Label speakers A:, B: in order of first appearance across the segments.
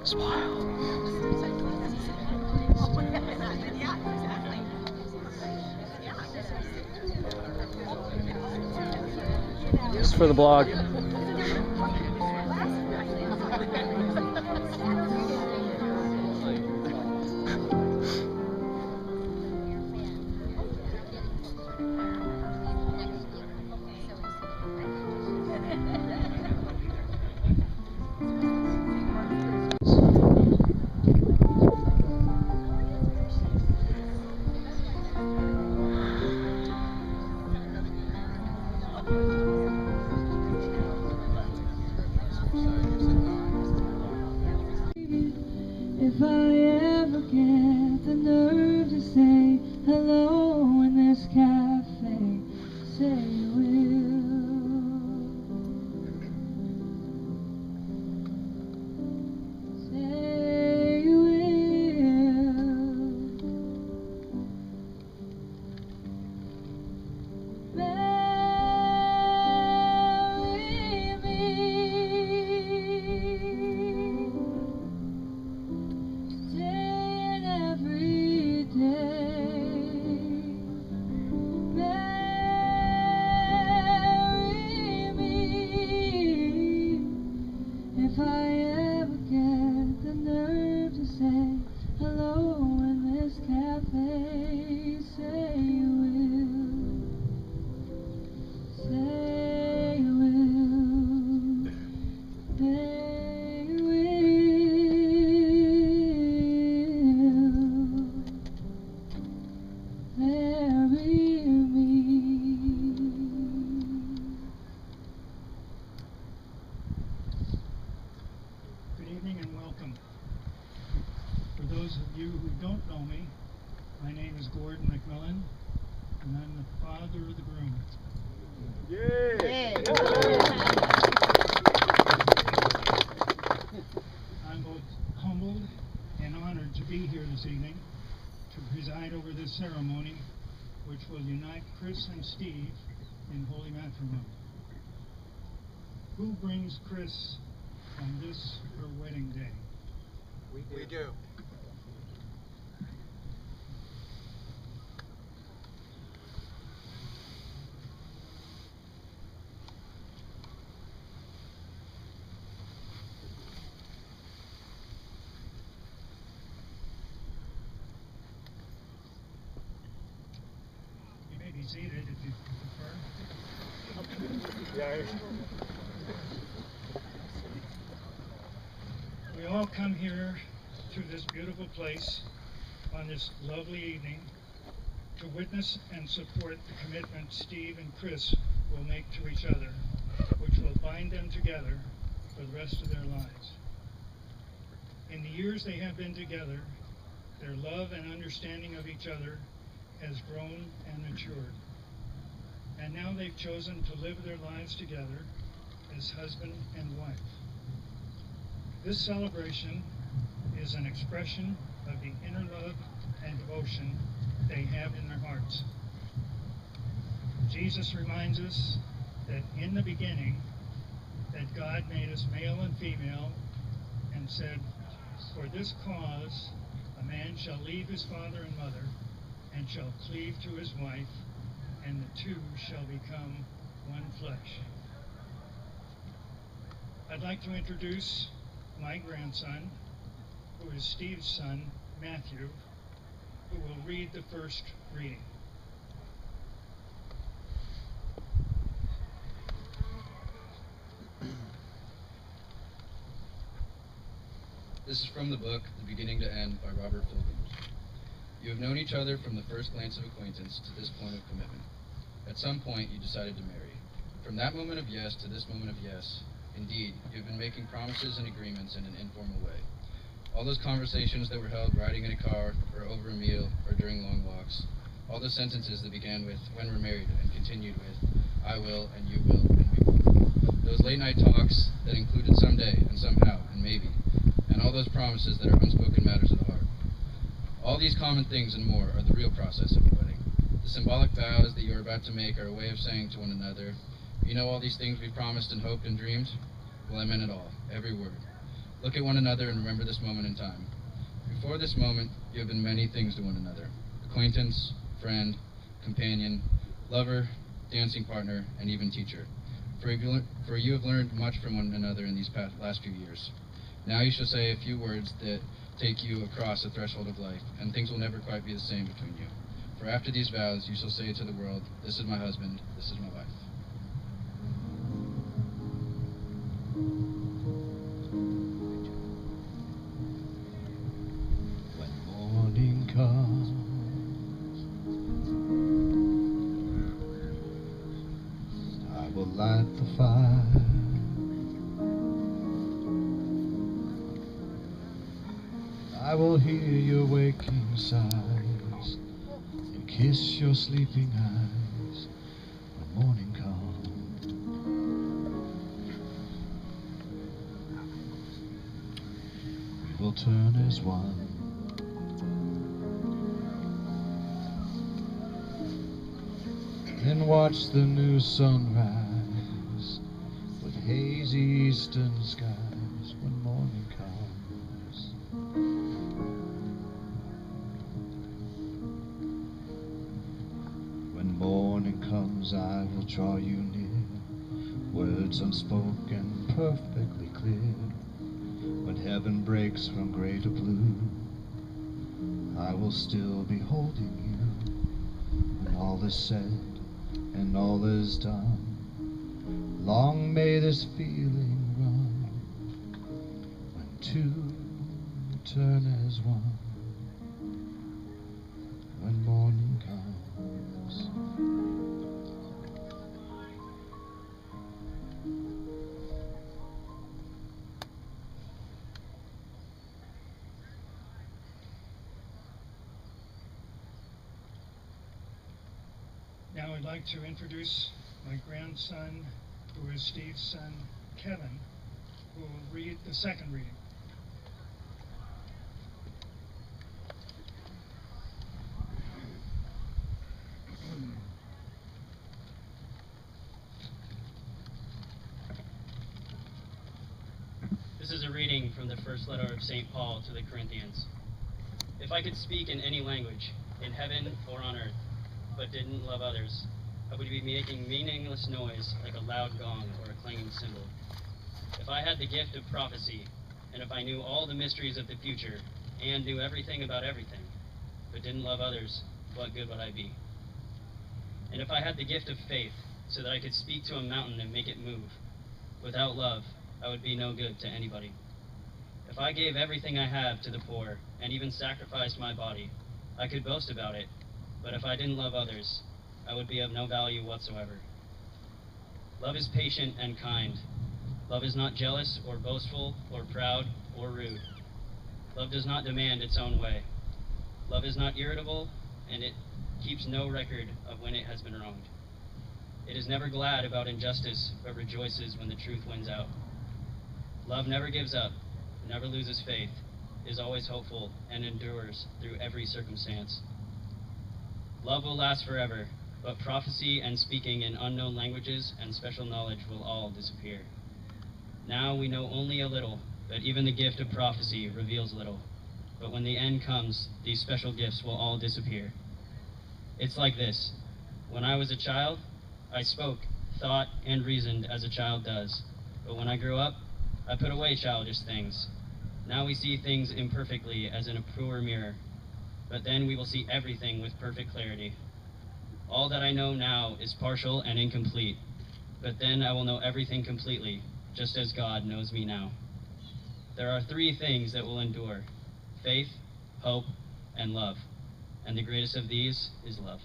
A: Smile. This is for the blog.
B: If I ever get the nerve to say hello in this cafe, say you will. Say you will. Marry me. If I ever get the nerve to say hello in this cafe, say you will. Say you will. Say you will. Marry me.
C: Good evening and welcome. For those of you who don't know me, my name is Gordon McMillan, and I'm the father of the groom. I'm both humbled and honored to be here this evening to preside over this ceremony which will unite Chris and Steve in holy matrimony. Who brings Chris on this, her wedding day?
D: We do.
C: You may be seated if you prefer.
D: Yeah.
C: We all come here to this beautiful place on this lovely evening to witness and support the commitment Steve and Chris will make to each other, which will bind them together for the rest of their lives. In the years they have been together, their love and understanding of each other has grown and matured. And now they've chosen to live their lives together as husband and wife. This celebration is an expression of the inner love and devotion they have in their hearts. Jesus reminds us that in the beginning, that God made us male and female and said, "For this cause, a man shall leave his father and mother and shall cleave to his wife, and the two shall become one flesh." I'd like to introduce my grandson, who is Steve's son, Matthew, who will read the first reading.
E: This is from the book, The Beginning to End by Robert Fulton. You have known each other from the first glance of acquaintance to this point of commitment. At some point, you decided to marry. From that moment of yes to this moment of yes, indeed, you have been making promises and agreements in an informal way. All those conversations that were held riding in a car, or over a meal, or during long walks. All those sentences that began with, "when we're married," and continued with, "I will, and you will, and we will." Those late night talks that included someday, and somehow, and maybe. And all those promises that are unspoken matters of the heart. All these common things and more are the real process of a wedding. The symbolic vows that you are about to make are a way of saying to one another, "You know all these things we've promised and hoped and dreamed? Well, I meant it all, every word. Look at one another and remember this moment in time. Before this moment, you have been many things to one another: acquaintance, friend, companion, lover, dancing partner, and even teacher. For you have learned much from one another in these last few years. Now you shall say a few words that take you across the threshold of life, and things will never quite be the same between you. For after these vows, you shall say to the world, "This is my husband, this is my wife."
F: When morning comes, I will light the fire. I will hear your waking sighs and kiss your sleeping eyes when morning comes. We will turn as one. And watch the new sunrise with hazy eastern skies when morning comes. When morning comes, I will draw you near, words unspoken, perfectly clear. When heaven breaks from gray to blue, I will still be holding you. When all is said and all is done, long may this feeling run. When two turn as one, when morning comes.
C: Now I'd like to introduce my grandson, who is Steve's son, Kevin, who will read the second reading.
G: This is a reading from the first letter of St. Paul to the Corinthians. If I could speak in any language, in heaven or on earth, but didn't love others, I would be making meaningless noise like a loud gong or a clanging cymbal. If I had the gift of prophecy, and if I knew all the mysteries of the future, and knew everything about everything, but didn't love others, what good would I be? And if I had the gift of faith, so that I could speak to a mountain and make it move, without love, I would be no good to anybody. If I gave everything I have to the poor, and even sacrificed my body, I could boast about it, but if I didn't love others, I would be of no value whatsoever. Love is patient and kind. Love is not jealous or boastful or proud or rude. Love does not demand its own way. Love is not irritable, and it keeps no record of when it has been wronged. It is never glad about injustice, but rejoices when the truth wins out. Love never gives up, never loses faith, is always hopeful, and endures through every circumstance. Love will last forever, but prophecy and speaking in unknown languages and special knowledge will all disappear. Now we know only a little, but even the gift of prophecy reveals little. But when the end comes, these special gifts will all disappear. It's like this. When I was a child, I spoke, thought, and reasoned as a child does. But when I grew up, I put away childish things. Now we see things imperfectly as in a poor mirror, but then we will see everything with perfect clarity. All that I know now is partial and incomplete, but then I will know everything completely, just as God knows me now. There are three things that will endure: faith, hope, and love, and the greatest of these is love.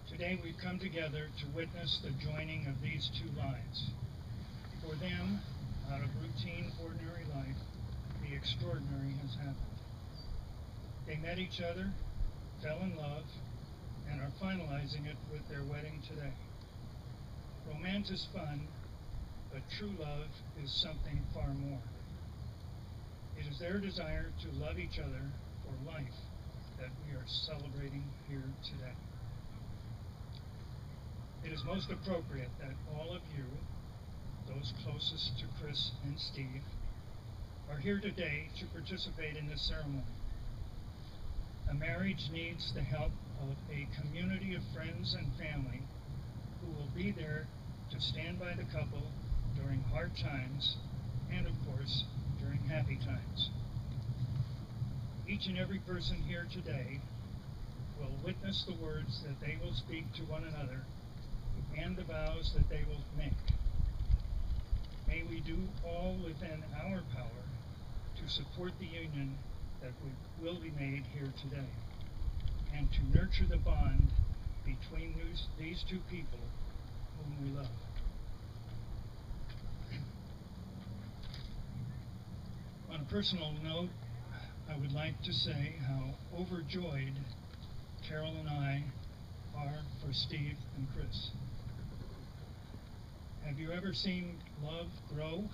C: Today we've come together to witness the joining of these two lives. For them, out of routine, ordinary life, the extraordinary has happened. They met each other, fell in love, and are finalizing it with their wedding today. Romance is fun, but true love is something far more. It is their desire to love each other for life that we are celebrating here today. It is most appropriate that all of you, those closest to Chris and Steve, are here today to participate in this ceremony. A marriage needs the help of a community of friends and family who will be there to stand by the couple during hard times and, of course, during happy times. Each and every person here today will witness the words that they will speak to one another and the vows that they will make. May we do all within our power to support the union that will be made here today, and to nurture the bond between these two people whom we love. On a personal note, I would like to say how overjoyed Carol and I are for Steve and Chris. Have you ever seen love grow?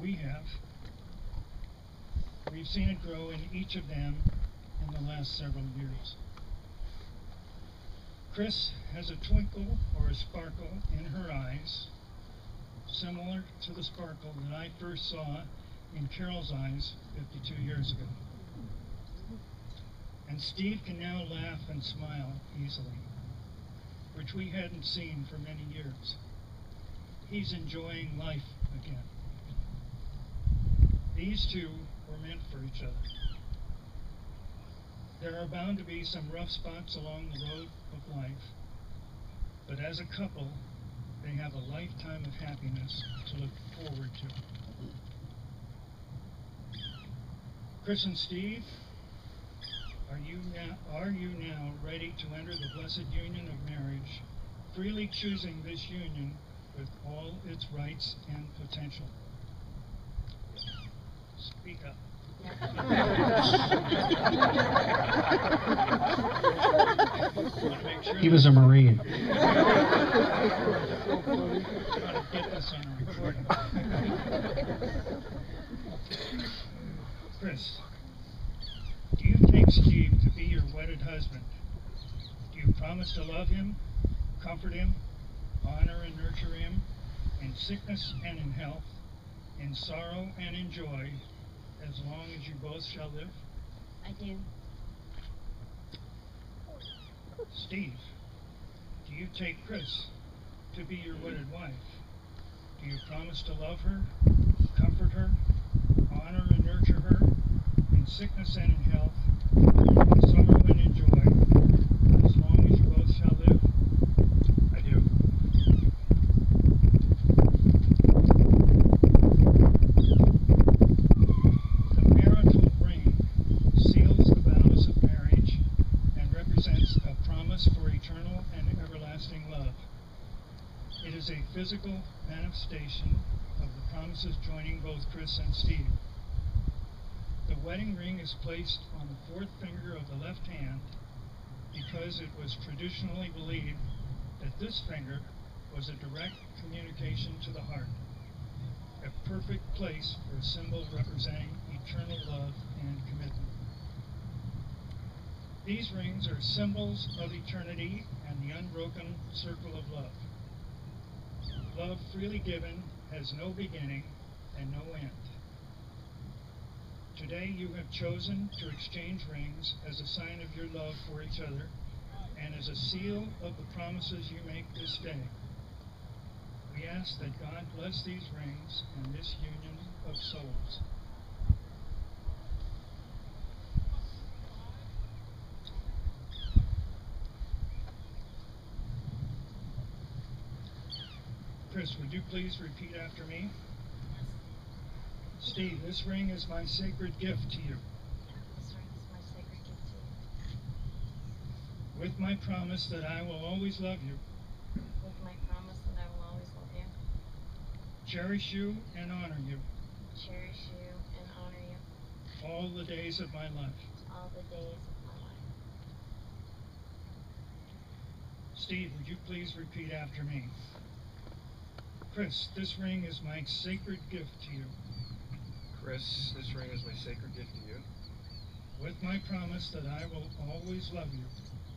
C: We have. We've seen it grow in each of them in the last several years. Chris has a twinkle or a sparkle in her eyes, similar to the sparkle that I first saw in Carol's eyes 52 years ago. And Steve can now laugh and smile easily, which we hadn't seen for many years. He's enjoying life again. These two were meant for each other. There are bound to be some rough spots along the road of life, but as a couple, they have a lifetime of happiness to look forward to. Chris and Steve, are you now ready to enter the blessed union of marriage, freely choosing this union with all its rights and potential? Speak up.
H: He was a Marine.
C: Trying to get this on a recording. Chris, do you take Steve to be your wedded husband? Do you promise to love him, comfort him, honor and nurture him, in sickness and in health, in sorrow and in joy, as long as you both shall live?
I: I do.
C: Steve, do you take Chris to be your wedded wife? Do you promise to love her, comfort her, honor and nurture her, in sickness and in health, in sorrow and in joy, as long as you both shall live?
H: I do.
C: The marital ring seals the vows of marriage and represents a promise for eternal and everlasting love. It is a physical manifestation of the promises joining both Chris and Steve. The wedding ring is placed on the fourth finger of the left hand because it was traditionally believed that this finger was a direct communication to the heart, a perfect place for a symbol representing eternal love and commitment. These rings are symbols of eternity and the unbroken circle of love. Love freely given has no beginning and no end. Today you have chosen to exchange rings as a sign of your love for each other and as a seal of the promises you make this day. We ask that God bless these rings and this union of souls. Chris, would you please repeat after me? Steve, this ring is my sacred gift to you.
I: This ring is my sacred gift to you.
C: With my promise that I will always love you,
I: With my promise that I will always love you,
C: cherish you, and honor you
I: cherish you, and honor you
C: all the days of my life.
I: all the days of my life.
C: Steve, would you please repeat after me? Chris, this ring is my sacred gift to you.
J: Chris, this ring is my sacred gift to you,
C: with my promise that I will always love you,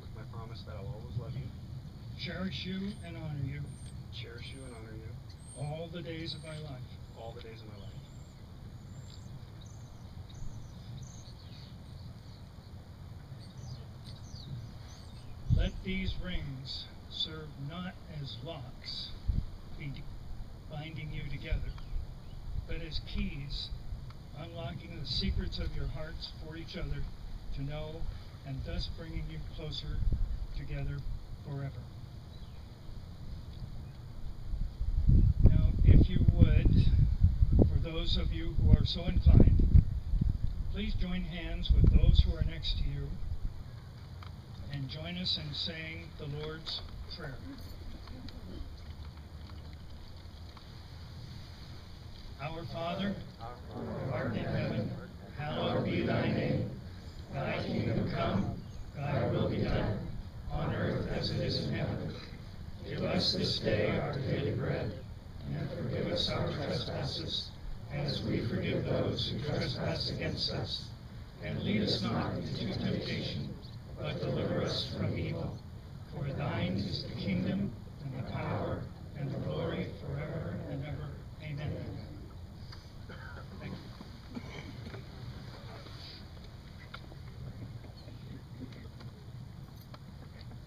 J: with my promise that I'll always love you,
C: cherish you, and honor you
J: cherish you, and honor you
C: all the days of my life.
J: all the days of my life.
C: Let these rings serve not as locks binding you together, but as keys unlocking the secrets of your hearts for each other to know, and thus bringing you closer together forever. Now, if you would, for those of you who are so inclined, please join hands with those who are next to you and join us in saying the Lord's Prayer. Our Father, who art in heaven, hallowed be thy name. Thy kingdom come, thy will be done, on earth as it is in heaven. Give us this day our daily bread, and forgive us our trespasses, as we forgive those who trespass against us. And lead us not into temptation, but deliver us from evil. For thine is the kingdom, and the power, and the glory forever and ever. Amen. Thank you.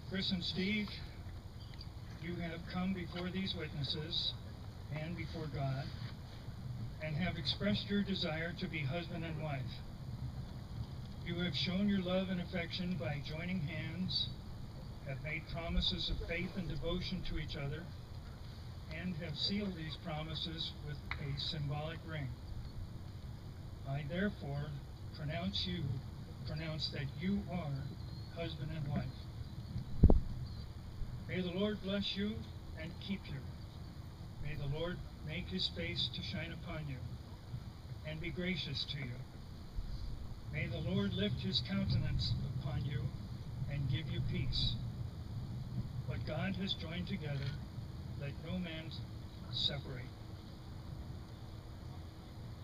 C: Chris and Steve, you have come before these witnesses and before God, and have expressed your desire to be husband and wife. You have shown your love and affection by joining hands, have made promises of faith and devotion to each other, and have sealed these promises with a symbolic ring. I therefore pronounce that you are husband and wife. May the Lord bless you and keep you. May the Lord make his face to shine upon you and be gracious to you. May the Lord lift his countenance upon you and give you peace. What God has joined together, let no man separate.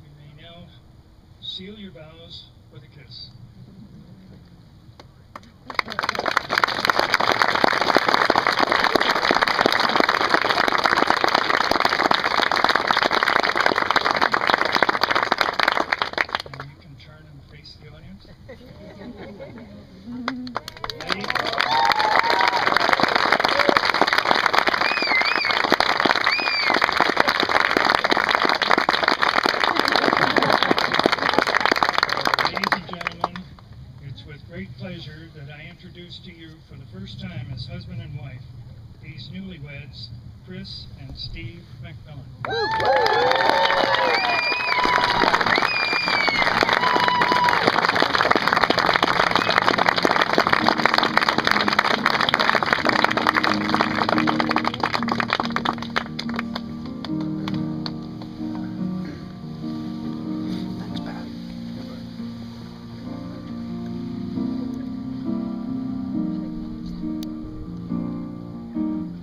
C: You may now seal your vows with a kiss. And you can turn and face the audience. Ladies and gentlemen, it's with great pleasure that I introduce to you for the first time as husband and wife these newlyweds, Chris and Steve McMillan.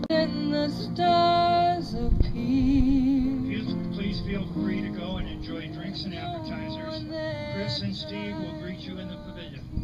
B: Then the stars appear.
C: Please feel free to go and enjoy drinks and appetizers. Chris and Steve will greet you in the pavilion.